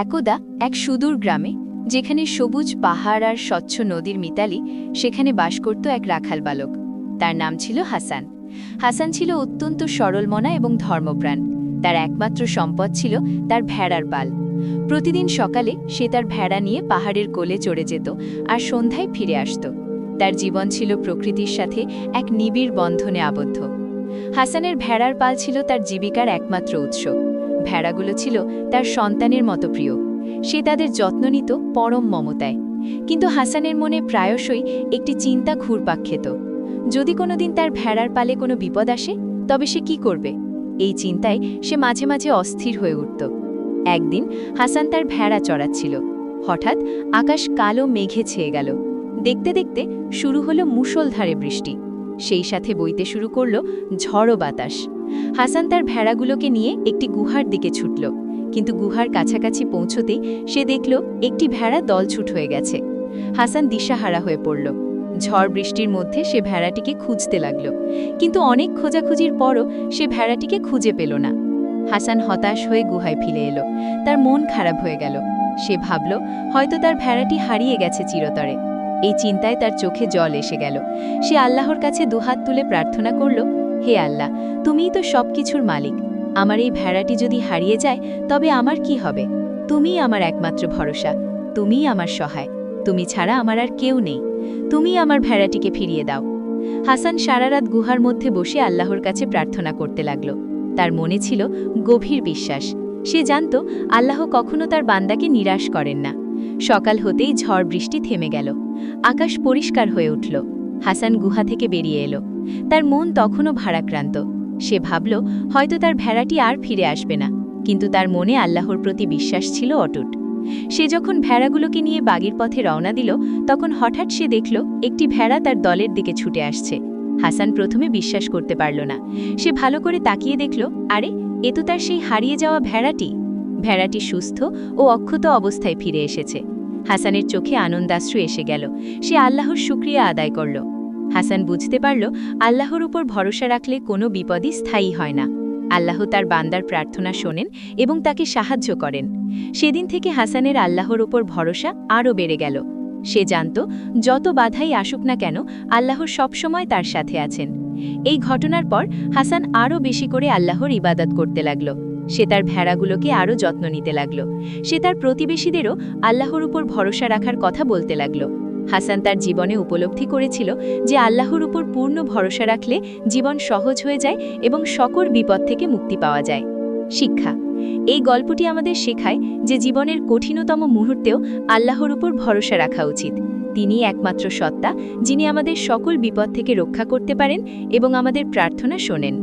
একদা এক সুদূর গ্রামে, যেখানে সবুজ পাহাড় আর স্বচ্ছ নদীর মিতালি, সেখানে বাস করত এক রাখাল বালক। তার নাম ছিল হাসান। হাসান ছিল অত্যন্ত সরলমনা এবং ধর্মপ্রাণ। তার একমাত্র সম্পদ ছিল তার ভেড়ার পাল। প্রতিদিন সকালে সে তার ভেড়া নিয়ে পাহাড়ের কোলে চড়ে যেত আর সন্ধ্যায় ফিরে আসত। তার জীবন ছিল প্রকৃতির সাথে এক নিবিড় বন্ধনে আবদ্ধ। হাসানের ভেড়ার পাল ছিল তার জীবিকার একমাত্র উৎস। ভেড়াগুলো ছিল তার সন্তানের মতো প্রিয়। সে তাদের যত্ন নিত পরম মমতায়। কিন্তু হাসানের মনে প্রায়শই একটি চিন্তা ঘুরপাক খেত। যদি কোনোদিন তার ভেড়ার পালে কোনো বিপদ আসে, তবে সে কি করবে? এই চিন্তায় সে মাঝে মাঝে অস্থির হয়ে উঠত। একদিন হাসান তার ভেড়া চড়াচ্ছিল। হঠাৎ আকাশ কালো মেঘে ছেয়ে গেল। দেখতে দেখতে শুরু হলো মুষলধারে বৃষ্টি। সেই সাথে বইতে শুরু করল ঝড়ো বাতাস। হাসান তার ভেড়াগুলোকে নিয়ে একটি গুহার দিকে ছুটল। কিন্তু গুহার কাছাকাছি পৌঁছতেই সে দেখল একটি ভেড়া দলছুট হয়ে গেছে। হাসান দিশাহারা হয়ে পড়ল। ঝড় বৃষ্টির মধ্যে সে ভেড়াটিকে খুঁজতে লাগল, কিন্তু অনেক খোঁজাখুঁজির পরও সে ভেড়াটিকে খুঁজে পেল না। হাসান হতাশ হয়ে গুহায় ফিরে এলো। তার মন খারাপ হয়ে গেল। সে ভাবল, হয়তো তার ভেড়াটি হারিয়ে গেছে চিরতরে। এই চিন্তায় তার চোখে জল এসে গেল। সে আল্লাহর কাছে দুহাত তুলে প্রার্থনা করল, হে আল্লাহ, তুমিই তো সবকিছুর মালিক। আমার এই ভেড়াটি যদি হারিয়ে যায়, তবে আমার কি হবে? তুমিই আমার একমাত্র ভরসা, তুমিই আমার সহায়। তুমি ছাড়া আমার আর কেউ নেই। তুমিই আমার ভেড়াটিকে ফিরিয়ে দাও। হাসান সারা রাত গুহার মধ্যে বসে আল্লাহর কাছে প্রার্থনা করতে লাগল। তার মনে ছিল গভীর বিশ্বাস। সে জানত আল্লাহ কখনো তার বান্দাকে নিরাশ করেন না। সকাল হতেই ঝড় বৃষ্টি থেমে গেল। আকাশ পরিষ্কার হয়ে উঠল। হাসান গুহা থেকে বেরিয়ে এলো। তার মন তখনও ভারাক্রান্ত। সে ভাবল, হয়তো তার ভেড়াটি আর ফিরে আসবে না। কিন্তু তার মনে আল্লাহর প্রতি বিশ্বাস ছিল অটুট। সে যখন ভেড়াগুলোকে নিয়ে বাগির পথে রওনা দিল, তখন হঠাৎ সে দেখল একটি ভেড়া তার দলের দিকে ছুটে আসছে। হাসান প্রথমে বিশ্বাস করতে পারল না। সে ভালো করে তাকিয়ে দেখল, আরে, এ তো তার সেই হারিয়ে যাওয়া ভেড়াটি। ভেড়াটি সুস্থ ও অক্ষত অবস্থায় ফিরে এসেছে। হাসানের চোখে আনন্দাশ্রু এসে গেল। সে আল্লাহর শুকরিয়া আদায় করল। হাসান বুঝতে পারল, আল্লাহর উপর ভরসা রাখলে কোনো বিপদই স্থায়ী হয় না। আল্লাহ তার বান্দার প্রার্থনা শোনেন এবং তাকে সাহায্য করেন। সেদিন থেকে হাসানের আল্লাহর উপর ভরসা আরও বেড়ে গেল। সে জানত, যত বাধাই আসুক না কেন, আল্লাহ সবসময় তার সাথে আছেন। এই ঘটনার পর হাসান আরও বেশি করে আল্লাহর ইবাদত করতে লাগল। সে তার ভেড়াগুলোকে আরও যত্ন নিতে লাগল। সে তার প্রতিবেশীদেরও আল্লাহর উপর ভরসা রাখার কথা বলতে লাগল। হাসান তার জীবনে উপলব্ধি করেছিল যে আল্লাহর উপর পূর্ণ ভরসা রাখলে জীবন সহজ হয়ে যায় এবং সকল বিপদ থেকে মুক্তি পাওয়া যায়। শিক্ষা: এই গল্পটি আমাদের শেখায় যে জীবনের কঠিনতম মুহূর্তেও আল্লাহর উপর ভরসা রাখা উচিত। তিনিই একমাত্র সত্তা, যিনি আমাদের সকল বিপদ থেকে রক্ষা করতে পারেন এবং আমাদের প্রার্থনা শোনেন।